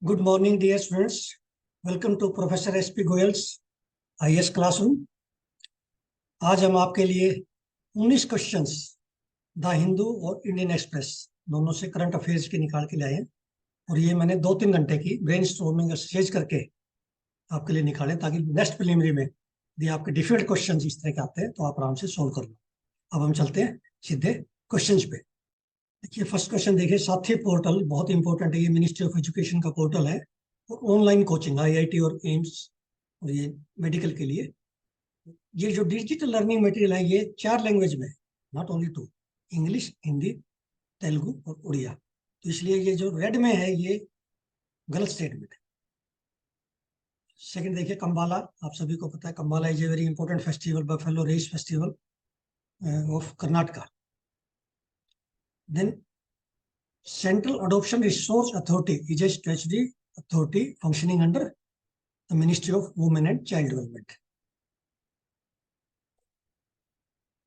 Good morning dear students. Welcome to professor S P Goyal's IAS classroom. आज हम आपके लिए 19 क्वेश्चंस द हिंदू और इंडियन एक्सप्रेस दोनों से करंट अफेयर्स के निकाल के लाए हैं। और ये मैंने 2-3 घंटे की ब्रेनस्टॉर्मिंग एक्सरसाइज करके आपके लिए निकाले ताकि नेक्स्ट प्रीलिमिनरी में यदि आपके डिफिकल्ट क्वेश्चंस इस तरह के आते हैं तो आप आराम से सोल्व कर लो। अब हम चलते हैं सीधे क्वेश्चंस पे। देखिए फर्स्ट क्वेश्चन देखिए, साथी पोर्टल बहुत इंपॉर्टेंट है। ये मिनिस्ट्री ऑफ एजुकेशन का पोर्टल है और ऑनलाइन कोचिंग आईआईटी और एम्स और ये मेडिकल के लिए ये जो डिजिटल लर्निंग मटेरियल है ये 4 लैंग्वेज में, not only 2, English, Hindi, Telugu और उड़िया। तो इसलिए ये जो रेड में है ये गलत स्टेटमेंट है। सेकंड देखिए, कंबाला, आप सभी को पता है Kambala is a very important festival, buffalo race festival of Karnataka. Then central adoption resource authority is a statutory authority functioning under the ministry of women and child development.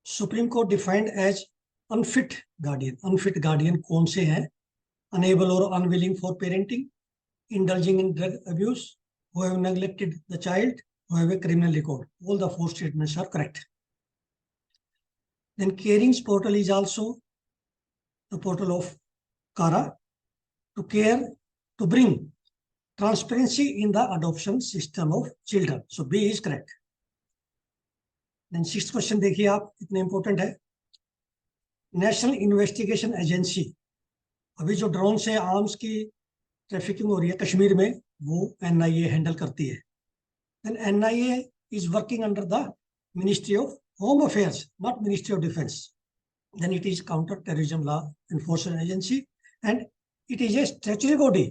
Supreme court defined as unfit guardian. Unfit guardian कौन से हैं? Unable और unwilling for parenting, indulging in drug abuse, who have neglected the child, who have a criminal record. All the 4 statements are correct. Then Caring's portal is also the portal of CARA to care, to bring transparency in the adoption system of children. So B is correct. Then 6th question देखिए आप, कितने important है। National investigation agency, अभी जो drone से arms की trafficking हो रही है कश्मीर में वो एनआईए हैंडल करती है। Then NIA is working under the ministry of home affairs, not ministry of defence. Then it is counter terrorism law enforcement agency and it is a statutory body.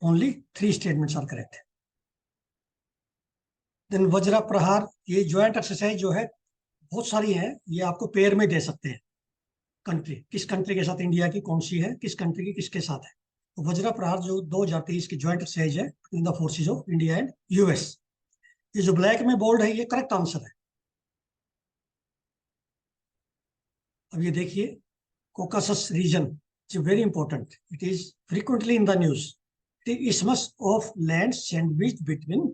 Only 3 statements are correct. Then Vajra Prahar, ये joint exercise जो है बहुत सारी है, ये आपको pair में दे सकते हैं। कंट्री, किस कंट्री के साथ इंडिया की कौन सी है, किस कंट्री की किसके साथ है। तो वज्रा प्रहार जो 2023 की ज्वाइंट एक्सरसाइज है in the forces of India and US. ये जो ब्लैक में बोल्ड है ये करेक्ट आंसर है। अब ये देखिए, Caucasus region is very important, it is frequently in the news. The isthmus of land sandwich between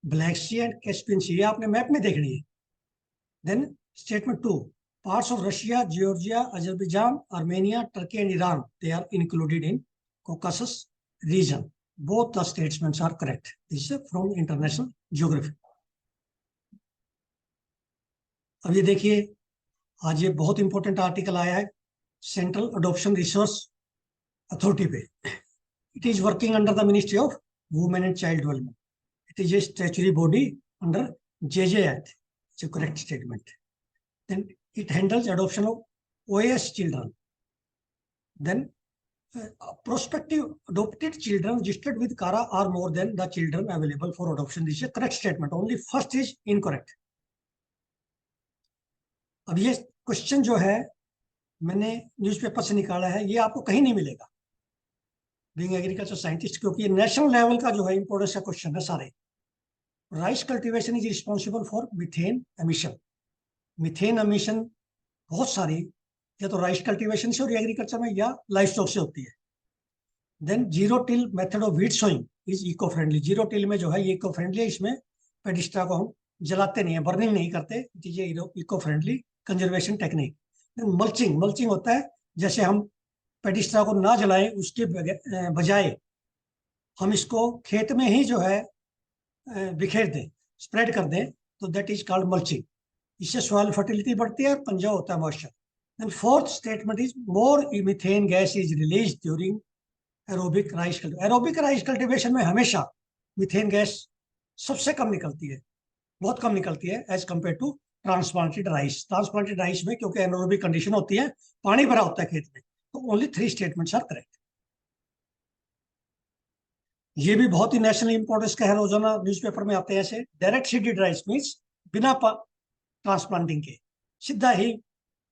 Black Sea and Caspian Sea, ये आपने मैप में देखनी है। Then statement 2, parts of Russia, Georgia, Azerbaijan, Armenia, Turkey and Iran, they are included in Caucasus region. Both the statements are correct. This is from International Geography. अब ये देखिए, आज ये बहुत इंपॉर्टेंट आर्टिकल आया है सेंट्रल अडॉप्शन रिसोर्स अथॉरिटी पे। It is working under the ministry of women and child development. It is a statutory body under JJ act. It's A correct statement. Then it handles adoption of OAS children. Then prospective adopted children registered with CARA are more than the children available for adoption. This is a correct statement. Only first is incorrect. अब ये question जो है मैंने newspaper से निकाला है, ये आपको कहीं नहीं मिलेगा बीइंग एग्रीकल्चर साइंटिस्ट, क्योंकि ये नेशनल लेवल का जो है इंपॉर्टेंस का क्वेश्चन है सारे। Rice cultivation is responsible for methane emission. Methane emission बहुत सारी या तो राइस कल्टीवेशन से और एग्रीकल्चर में या लाइफ स्टॉक से होती है। Then zero till method of wheat sowing is eco friendly. Zero till में जो है ये इको फ्रेंडली है, इसमें पेडिस्ट्रा को हम जलाते नहीं है, बर्निंग नहीं करते। It is eco friendly conservation technique. Then mulching, mulching होता है जैसे हम पेडिस्ट्रा को ना जलाएं उसके बजाय हम इसको खेत में ही जो है बिखेर दें, स्प्रेड कर दें, तो दैट इज कॉल्ड मल्चिंग। इससे सॉइल फर्टिलिटी बढ़ती है और पंजा होता है moisture. Then fourth statement is more methane gas is release during aerobic rice cultivation. Aerobic rice cultivation में हमेशा मीथेन गैस सबसे कम निकलती है, बहुत कम निकलती है as compare to transplanted rice. Transplanted rice में क्योंकि एनरोबिक कंडीशन होती है, पानी भरा होता है खेत में, तो ओनली 3 स्टेटमेंट्स आर करेक्ट। ये भी बहुत ही नेशनल इंपॉर्टेंस का है, रोजाना न्यूज़पेपर में आते हैं ऐसे। डायरेक्ट सीडेड राइस मीन्स बिना ट्रांसप्लांटिंग के सीधा ही,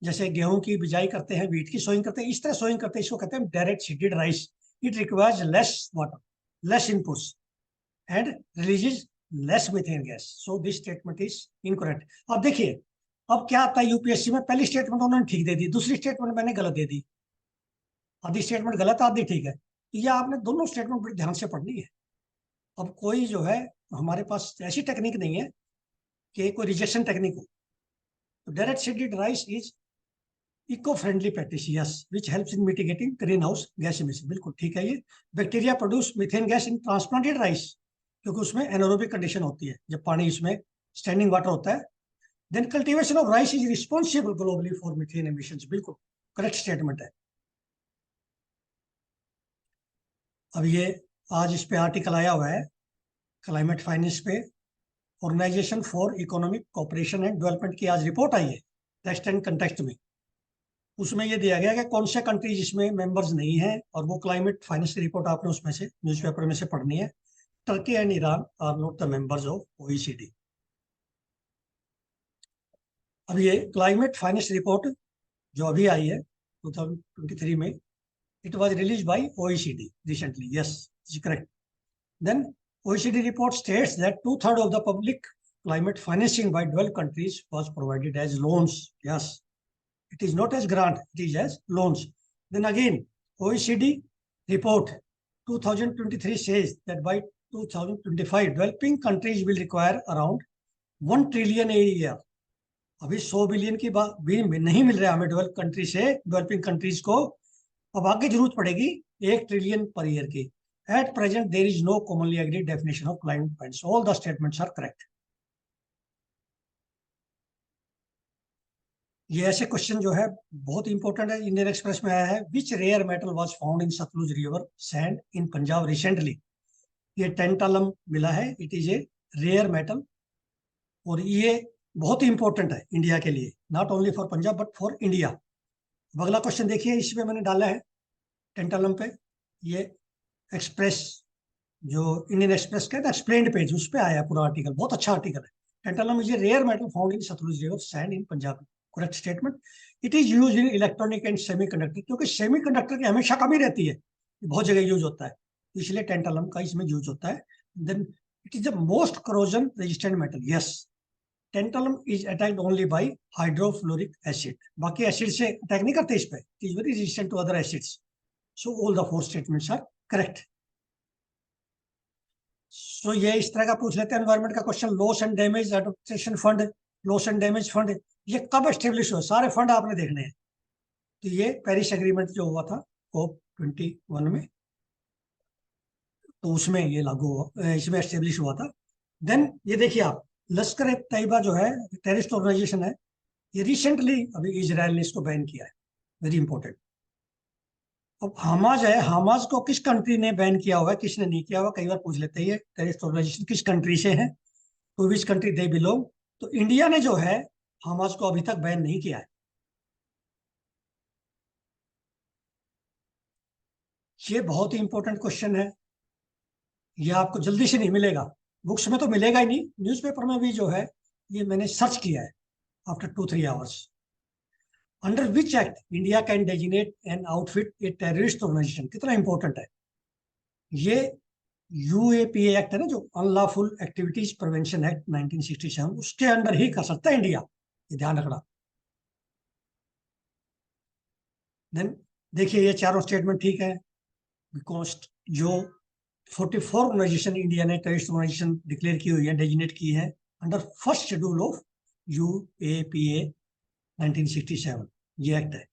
जैसे गेहूं की बिजाई करते हैं, वीट की सोइंग करते हैं, इस तरह सोइंग करते हैं, इसको कहते हैं direct seeded rice. It requires less water, less inputs and releases less methane gas. So this statement is incorrect. अब देखिए, अब क्या आता है यूपीएससी में, पहली स्टेटमेंट उन्होंने ठीक दे दी, दूसरी स्टेटमेंट मैंने गलत दे दी। आधी स्टेटमेंट गलत, आधी ठीक है। तो ये आपने दोनों स्टेटमेंट बड़े ध्यान से पढ़नी है। अब कोई जो है, हमारे पास ऐसी टेक्निक नहीं है कि कोई रिजेक्शन टेक्निक हो। तो direct seeded rice is eco friendly practice, yes, which helps in mitigating green house gas emission, बिल्कुल ठीक है ये। Bacteria produce methane gas in transplanted rice, क्योंकि उसमें एनारोबिक कंडीशन होती है जब पानी उसमें स्टैंडिंग वाटर होता है। Then cultivation of rice is responsible globally for methane emissions, बिल्कुल करेक्ट स्टेटमेंट है। अब ये आज इस पे आर्टिकल आया हुआ है क्लाइमेट फाइनेंस पे, organisation for economic cooperation and development की आज रिपोर्ट आई है टेक्स्ट एंड कंटेक्स्ट में। उसमें ये दिया गया कि कौन से कंट्रीज इसमें मेंबर्स नहीं है, और वो क्लाइमेट फाइनेंस की रिपोर्ट आपने उसमें से न्यूज़पेपर में से पढ़नी है। Turkey and Iran are not the members of OECD. अब ये क्लाइमेट फाइनेंस रिपोर्ट जो अभी आई है 2023 में, it was released by OECD recently. Yes, this is correct. Then OECD report states that 2/3 of the public climate financing by 12 countries was provided as loans. Yes, it is not as grant, it is as loans. Then again, OECD report 2023 says that by 2025, developing countries will require around 1 trillion a year. अभी 100 billion की बात भी नहीं मिल रहा है हमें develop country से, developing countries को। अब आगे जरूरत पड़ेगी 1 ट्रिलियन पर ईयर की। At present there is no commonly agreed definition of climate points, all the statements are correct. ये ऐसे क्वेश्चन जो है बहुत इंपॉर्टेंट है, इंडियन एक्सप्रेस में आया है। Which rare metal was found in Sutlej river sand in Punjab recently. ये टेंटालम मिला है, it is a rare metal, और ये बहुत ही इंपॉर्टेंट है इंडिया के लिए, not only for Punjab but for India. अगला क्वेश्चन देखिए, इसमें मैंने डाला है टेंटालम पे, ये एक्सप्रेस जो इंडियन एक्सप्रेस का एक्सप्लेन्ड पेज, उस पे आया पूरा आर्टिकल, बहुत अच्छा आर्टिकल है। Tantalum is a rare metal found in Sutlej river sand in Punjab, correct statement. It is use in electronic and semiconductor, क्योंकि सेमीकंडक्टर की हमेशा कमी रहती है, बहुत जगह यूज होता है, इसलिए टेंटालम का इसमें यूज होता है। Then it is the most corrosion resistant metal, yes. Tantalum is attacked only by hydrofluoric acid, बाकी एसिड से अटैक नहीं करते इस पे, it is very resistant to other acids. So all the 4 statements are correct. So ये इस तरह का पूछ लेते हैं एनवायरमेंट का question. Loss and damage adaptation fund, loss and damage fund, ये कब एस्टेब्लिश हुआ, सारे फंड आपने देखने हैं। तो ये पेरिस एग्रीमेंट जो हुआ था COP21 में, तो उसमें ये लागू हुआ, इसमें एस्टेब्लिश हुआ था। देन ये देखिए आप, लश्कर ए तैयबा जो है टेररिस्ट ऑर्गेनाइजेशन है, ये रिसेंटली अभी इजराइल ने इसको बैन किया है, वेरी इंपॉर्टेंट। अब हमाज है, हमाज को किस कंट्री ने बैन किया हुआ है, किसने नहीं किया हुआ, कई बार पूछ लेते हैं, टेररिस्ट ऑर्गेनाइजेशन किस कंट्री से है, to which country they belong. तो इंडिया ने जो है हमाज को अभी तक बैन नहीं किया है। ये बहुत ही इंपॉर्टेंट क्वेश्चन है, ये आपको जल्दी से नहीं मिलेगा, बुक्स में तो मिलेगा ही नहीं, न्यूज़पेपर में भी जो है ये मैंने सर्च किया है after 2-3 hours. Under which act India can designate an outfit a terrorist organisation, कितना इंपॉर्टेंट है ये। यूएपीए एक्ट है ना, जो अनलॉफुल एक्टिविटीज प्रिवेंशन एक्ट 1967, उसके अंडर ही कर सकता है इंडिया, ये ध्यान रखना। देन देखिए ये चारों स्टेटमेंट ठीक है, बिकॉज जो 44 ऑर्गेनाइजेशन इंडिया ने टेररिस्ट ऑर्गेनाइजेशन डिक्लेयर की हुई है, डेजिग्नेट की है under first schedule of UAPA 1967, ये एक्ट है।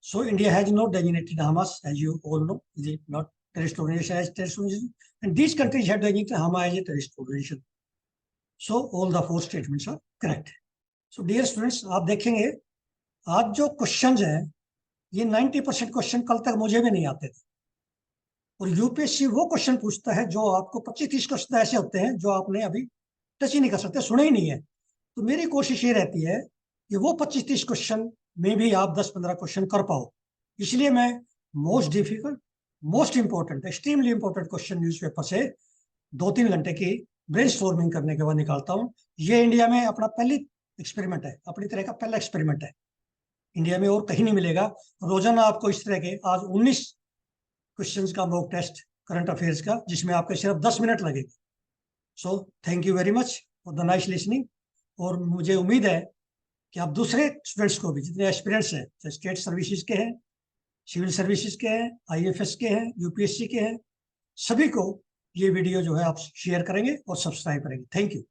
So India has not designated Hamas, as you all know, is it not terrorist organization as terrorist organization, and these countries have designated Hamas as a terrorist organization. So all the 4 statements are correct. So dear students, आप देखेंगे आज जो questions हैं, ये 90% question कल तक मुझे भी नहीं आते थे, और यूपीएससी वो क्वेश्चन पूछता है जो आपको 25-30 क्वेश्चन ऐसे होते हैं जो आपने अभी टच ही नहीं कर सकते, सुने ही नहीं है। तो मेरी कोशिश ये रहती है कि वो 25-30 क्वेश्चन में भी आप 10-15 क्वेश्चन कर पाओ, इसलिए मैं most difficult, most important, extremely important question newspaper से 2-3 घंटे की ब्रेनस्टॉर्मिंग करने के बाद निकालता हूँ। ये इंडिया में अपना पहली एक्सपेरिमेंट है, अपनी तरह का पहला एक्सपेरिमेंट है, इंडिया में और कहीं नहीं मिलेगा। रोजाना आपको इस तरह के आज 19 क्वेश्चंस का मॉक टेस्ट करंट अफेयर्स का, जिसमें आपके सिर्फ 10 मिनट लगेंगे। So thank you very much for the nice listening, और मुझे उम्मीद है कि आप दूसरे स्टूडेंट्स को भी, जितने एस्पिरेंट्स हैं, चाहे स्टेट सर्विसेज के हैं सिविल सर्विसेज के हैं, IAFS के हैं, UPSC के हैं, सभी को ये वीडियो जो है आप शेयर करेंगे और सब्सक्राइब करेंगे। Thank you.